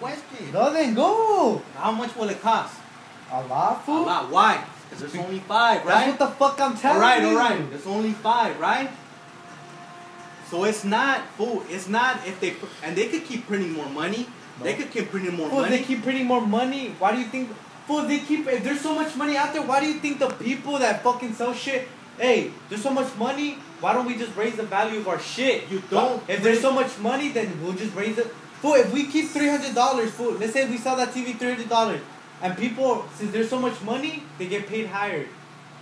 question. No, then go. How much will it cost? A lot, fool. A lot. Why? Because there's only 5, right? That's what the fuck I'm telling you. Alright. There's only 5, right? So it's not, fool. It's not if they... And they could keep printing more money. No. They could keep printing more money. They keep printing more money. Why do you think... Fool, they keep... If there's so much money out there, why do you think the people that fucking sell shit... Hey, there's so much money, why don't we just raise the value of our shit? You don't. If there's so much money, then we'll just raise it. Fool, if we keep $300, fool, let's say we sell that TV $300, and people, since there's so much money, they get paid higher.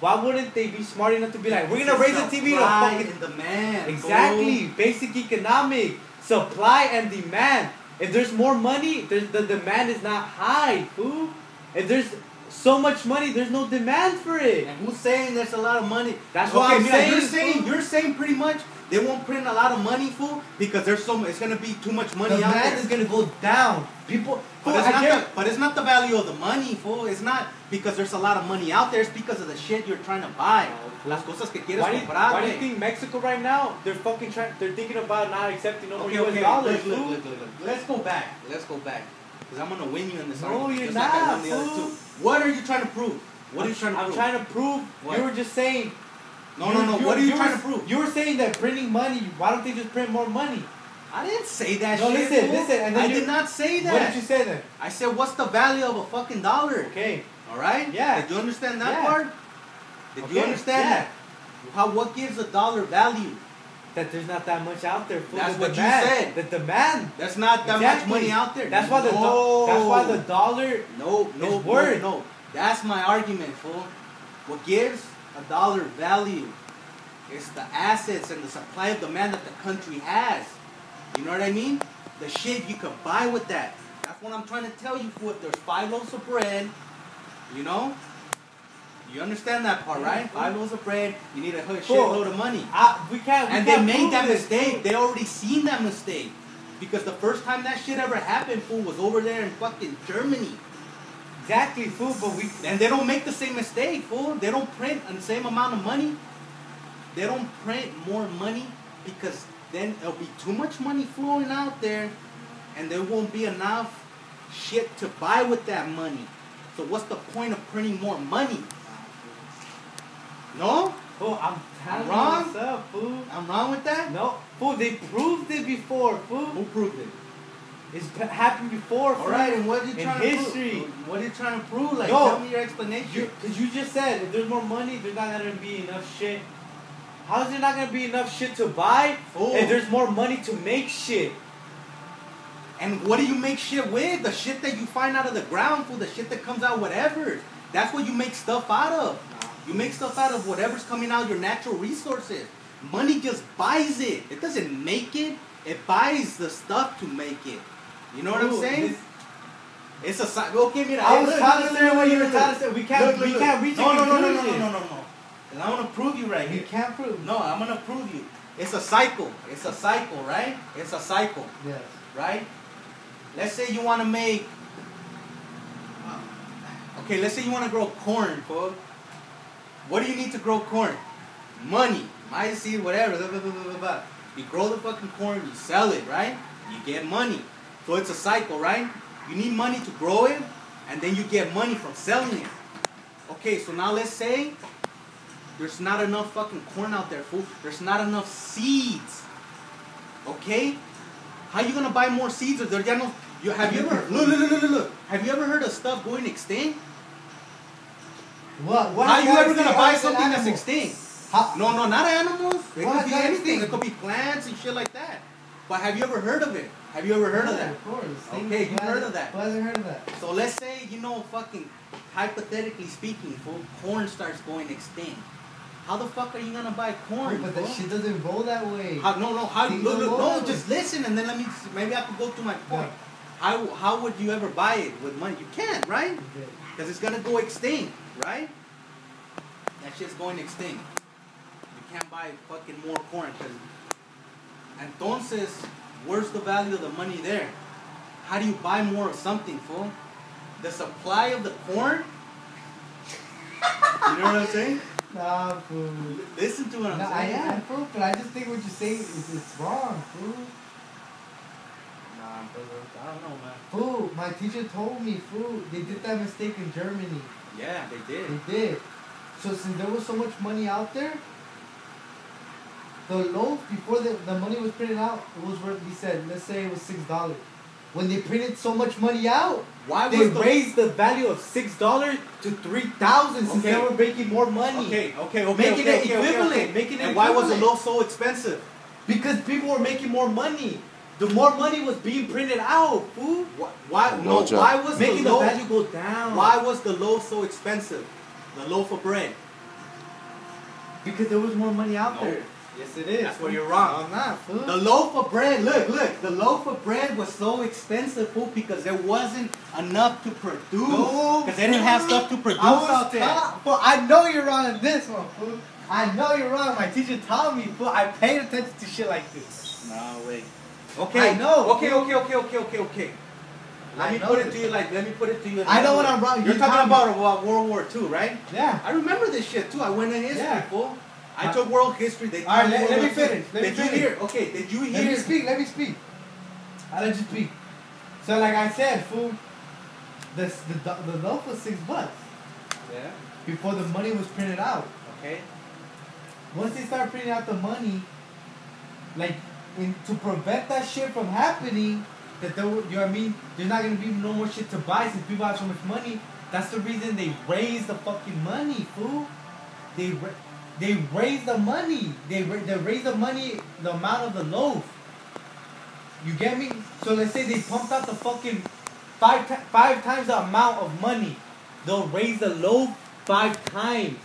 Why wouldn't they be smart enough to be like, we're gonna raise the TV to fucking... and demand. Exactly. Fool. Basic economic. Supply and demand. If there's more money, the demand is not high, fool. If there's so much money, there's no demand for it. And who's saying there's a lot of money? That's what I'm saying. You're saying pretty much they won't print a lot of money, fool, because there's it's gonna be too much money out there. The demand is gonna go down. People, fool, but it's not the value of the money, fool. It's not because there's a lot of money out there. It's because of the shit you're trying to buy. Las cosas que quieres comprar. Why do you think Mexico right now? They're fucking they're thinking about not accepting no more US dollars. Look. Let's go back. Because I'm gonna win you in this argument. No, you're not, fool. What are you trying to prove? What are you trying to prove? I'm trying to prove. What? You were just saying. No. What are you trying to prove? You were saying that printing money. Why don't they just print more money? I didn't say that shit. No, listen. And then I did not say that. What did you say then? I said, what's the value of a fucking dollar? Okay. All right? Yeah. Did you understand that part? Did you understand that? What gives a dollar value? That there's not that much out there. Fool. That's what you said. The demand. That's not that much money out there. That's why the dollar. No. That's my argument, fool. What gives a dollar value is the assets and the supply of demand that the country has. You know what I mean? The shit you could buy with that. That's what I'm trying to tell you, fool. If there's 5 loaves of bread, you know? You understand that part, right? 5 loaves of bread, you need a shitload of money. They made that mistake. They already seen that mistake. Because the first time that shit ever happened, fool, was over there in fucking Germany. Exactly, fool, and they don't make the same mistake, fool. They don't print the same amount of money. They don't print more money because then there'll be too much money flowing out there and there won't be enough shit to buy with that money. So what's the point of printing more money? No? Fool, I'm wrong? Myself, fool. I'm wrong with that? No. Fool, they proved it before, fool. Who proved it? It's happened before, fool. Alright, and what are you trying to prove? What are you trying to prove? Like, tell me your explanation. Because you just said, if there's more money, there's not going to be enough shit. How is there not going to be enough shit to buy if there's more money to make shit? And what do you make shit with? The shit that you find out of the ground, fool. The shit that comes out, whatever. That's what you make stuff out of. You make stuff out of whatever's coming out of your natural resources. Money just buys it. It doesn't make it. It buys the stuff to make it. You know what I'm saying? It's a cycle. Okay, mira. I was trying to say what you were trying to say. We can't reach a conclusion. No. And I'm going to prove you right here. You can't prove. No, I'm going to prove you. It's a cycle. It's a cycle, right? It's a cycle. Yes. Right? Let's say you want to make... Okay, let's say you want to grow corn, fool. What do you need to grow corn? Money. My seed, whatever. Blah, blah, blah, blah, blah. You grow the fucking corn, you sell it, right? You get money. So it's a cycle, right? You need money to grow it, and then you get money from selling it. Okay, so now let's say there's not enough fucking corn out there, fool. There's not enough seeds. Okay? How you gonna buy more seeds if there ya no... Have you ever... Look. Have you ever heard of stuff going extinct? What? How are you ever gonna buy something that's extinct? No, not animals. It could be anything. It could be plants and shit like that. But have you ever heard of it? Have you ever heard of that? Of course. Okay, you've heard of that. Who hasn't heard of that? So let's say, fucking, hypothetically speaking, fool, corn starts going extinct. How the fuck are you gonna buy corn? But that shit doesn't roll that way. No, just listen and then maybe I can go to my point. Yeah. How would you ever buy it with money? You can't, right? Because it's gonna go extinct, right? That shit's going extinct. You can't buy fucking more corn because... Entonces, where's the value of the money there? How do you buy more of something, fool? The supply of the corn? You know what I'm saying? Nah, fool. Listen to what I'm saying. I am, fool, but I just think what you're saying is it's wrong, fool. Nah, brother. I don't know, man. Fool, my teacher told me, fool, they did that mistake in Germany. Yeah, they did. They did. So since there was so much money out there, the loaf, before the money was printed out, it was worth, he said, let's say it was $6. When they printed so much money out, Why they raised the value of $6 to $3,000 since they were making more money. Making it equivalent. Making it and why was the equivalent. loaf so expensive? Because people were making more money. The more money was being printed out, fool. Why? No. job. Why was Making the the loaf? value go down. Why was the loaf so expensive? The loaf of bread. Because there was more money out No. there. Yes, it is. That's where you're wrong. I'm not, fool. The loaf of bread, look, the loaf of bread was so expensive, fool, because there wasn't enough to produce. No, Because they didn't have stuff to produce I was out there. Well, I know you're wrong on this one, fool. I know you're wrong. My teacher taught me, fool. I paid attention to shit like this. No way. Okay. I know. Okay. Let me put it to you. I know what I'm wrong. You're You talking taught me. about World War II, right? Yeah. I remember this shit too. I went in history, Yeah. fool. I took world history. They All right, taught me let World me War II. finish. Let me Did you finish. hear? Okay, did you Let me hear? speak. Let me speak. I'll let you speak. So, like I said, fool, the loaf was $6 Yeah. before the money was printed out. Okay. Once they start printing out the money, like to prevent that shit from happening, that there, you know what I mean? There's not gonna be no more shit to buy since people have so much money. That's the reason they raise the fucking money, fool. They raise the money. They raise the money, the amount of the loaf. You get me? So let's say they pumped out the fucking five times the amount of money. They'll raise the loaf 5 times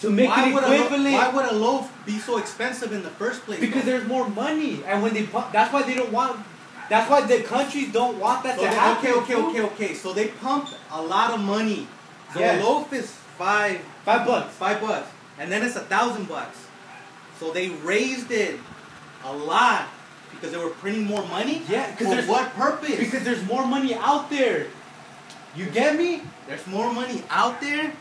to make it equivalent. Why would a loaf be so expensive in the first place? Because there's more money, and when they pump, that's why they don't want. That's why the countries don't want that to happen. Okay. So they pumped a lot of money. So Yes. a loaf is $5, $5. and then it's $1,000. So they raised it a lot because they were printing more money. Yeah, because for there's what purpose? Because there's more money out there. You get me? There's more money out there.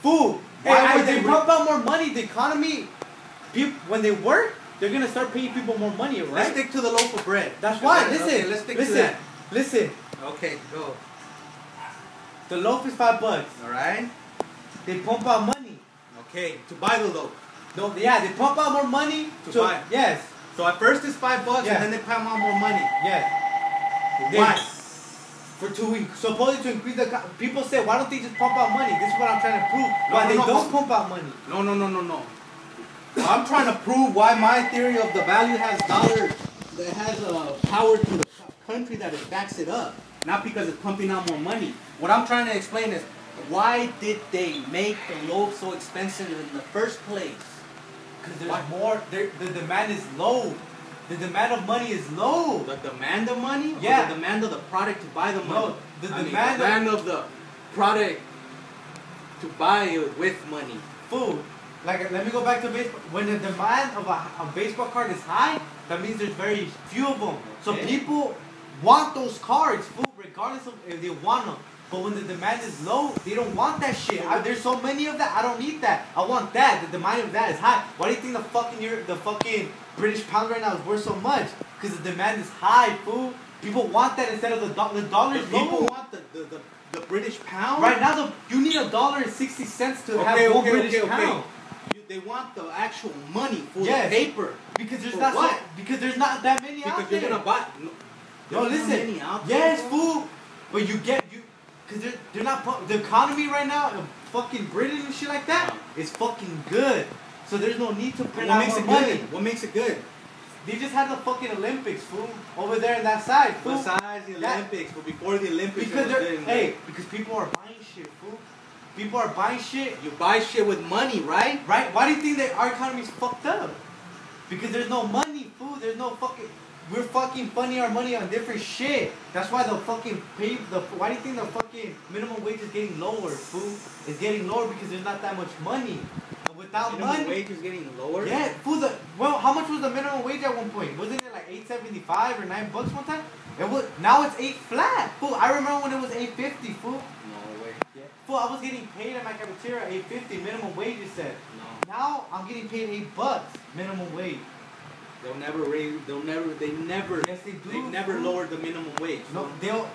Food. Why And would they they pump out more money. The economy, people, when they work, they're gonna start paying people more money, right? Let's stick to the loaf of bread. That's why. Okay, Listen. let's stick listen. to that. Listen. Okay, go. The loaf is $5. All right. They pump out money. Okay, to buy the loaf. No, yeah, they pump out more money To buy. Yes. So at first it's $5, Yeah. and then they pump out more money. Yes. Why? For 2 weeks. Supposedly to increase the. People say, why don't they just pump out money? This is what I'm trying to prove. Why they don't pump out money. No. I'm trying to prove why my theory of the value has dollars, that has power to the country that it backs it up. Not because it's pumping out more money. What I'm trying to explain is, why did they make the loaf so expensive in the first place? Because there's more. The demand is low. The demand of money is low. The demand of money? Yeah. Or the demand of the product to buy the money? No, the I mean, demand of the product to buy it with money. Food. Like, let me go back to baseball. When the demand of a baseball card is high, that means there's very few of them. So Okay. people want those cards, food, regardless of if they want them. But when the demand is low, they don't want that shit. There's so many of that. I don't need that. I want that. The demand of that is high. Why do you think the fucking British pound right now is worth so much? Because the demand is high, fool. People want that instead of the dollar is People low. want the British pound? Right now, you need $1.60 to have one British pound. They want the actual money for Yes. the paper. Because there's For not what? because there's not that many Because out there. you're gonna buy. No, there's not many listen. out there, Yes, bro. fool. But because they're not the economy right now of fucking Britain and shit like that is fucking good. So there's no need to print What out makes more it money. good? What makes it good? They just had the fucking Olympics, fool, over there on that side, fool. Besides the That- Olympics, but before the Olympics, Because it was good. because people are buying shit, fool. People are buying shit. You buy shit with money, right? Right? Why do you think that our economy's fucked up? Because there's no money, fool. There's no fucking. We're fucking funding our money on different shit. That's why the fucking why do you think the fucking minimum wage is getting lower, fool? It's getting lower because there's not that much money. And without Minimum money, wage is getting lower. yeah, fool. Well, how much was the minimum wage at one point? Wasn't it like $8.75 or $9 one time? It was. Now it's 8 flat, fool. I remember when it was $8.50, fool. No way. Yeah. Fool, I was getting paid at my cafeteria $8.50 minimum wage. It said. No. Now I'm getting paid $8 minimum wage. They'll never raise. They never. Yes, they do. They never fool. lowered the minimum wage. No, they'll.